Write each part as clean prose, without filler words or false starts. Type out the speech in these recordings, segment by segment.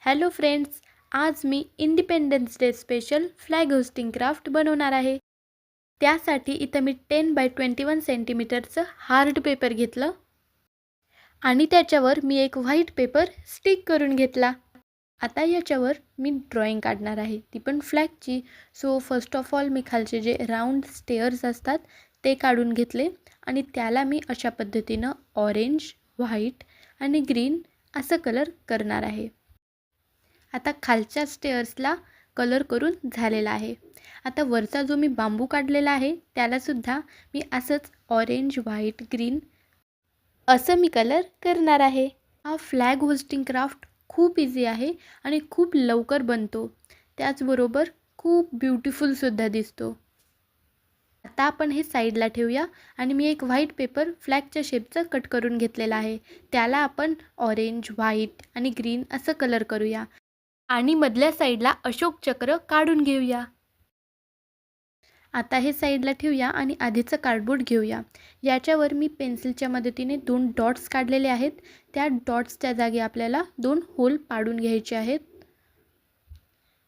Hello friends, आज मी independence day special flag hosting craft बनवणार आहे. त्यासाठी इथं मी 10x21 सेंटीमीटरचं हार्ड पेपर घेतलं आणि त्याच्यावर मी एक व्हाईट पेपर स्टिक करून घेतला. आता याच्यावर मी ड्रॉइंग काढणार आहे, ती पण फ्लॅगची. सो फर्स्ट ऑफ ऑल मी खालचे जे राऊंड स्टेअर्स असतात ते काढून घेतले आणि त्याला मी अशा पद्धतीनं ऑरेंज, व्हाईट आणि ग्रीन असं कलर करणार आहे. आता खालच्या स्टेअर्सला कलर करून झालेला आहे. आता वरचा जो मी बांबू काढलेला आहे त्यालासुद्धा मी असंच ऑरेंज, व्हाईट, ग्रीन असं मी कलर करणार आहे. हा फ्लॅग होस्टिंग क्राफ्ट खूप इझी आहे आणि खूप लवकर बनतो. त्याचबरोबर खूप ब्युटिफुलसुद्धा दिसतो. आता आपण हे साईडला ठेवूया आणि मी एक व्हाईट पेपर फ्लॅगच्या शेपचं कट करून घेतलेला आहे. त्याला आपण ऑरेंज, व्हाईट आणि ग्रीन असं कलर करूया आणि मधल्या साईडला अशोक चक्र काढून घेऊया. आता हे साईडला ठेवूया आणि आधीचं कार्डबोर्ड घेऊया. याच्यावर मी पेन्सिलच्या मदतीने 2 डॉट्स काढलेले आहेत. त्या डॉट्सच्या जागी आपल्याला 2 होल पाडून घ्यायचे आहेत.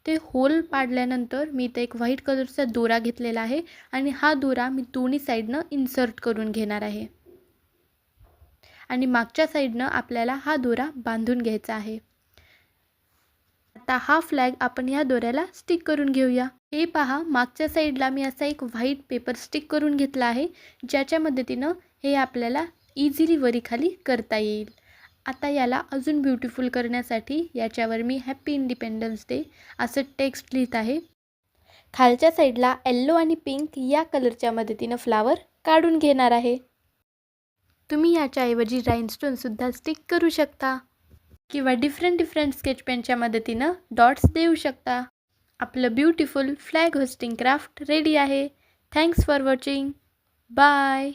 ते होल पाडल्यानंतर मी इथे एक व्हाईट कलरचा दोरा घेतलेला आहे आणि हा दोरा मी दोन्ही साईडनं इन्सर्ट करून घेणार आहे आणि मागच्या साईडनं आपल्याला हा दोरा बांधून घ्यायचा आहे. आता हा फ्लॅग आपण ह्या दोऱ्याला स्टिक करून घेऊया. हे पहा, मागच्या साईडला मी असा एक व्हाईट पेपर स्टिक करून घेतला आहे, ज्याच्या मदतीनं हे आपल्याला इझिली वरी खाली करता येईल. आता याला अजून ब्युटिफुल करण्यासाठी याच्यावर मी हॅपी इंडिपेंडन्स डे असं टेक्स्ट लिहित आहे. खालच्या साईडला येल्लो आणि पिंक या कलरच्या मदतीनं फ्लावर काढून घेणार आहे. तुम्ही याच्याऐवजी राइनस्टोनसुद्धा स्टिक करू शकता किंवा डिफरंट स्केच पेनच्या मदतीनं डॉट्स देऊ शकता. आपलं beautiful flag hosting craft ready आहे. Thanks for watching. बाय.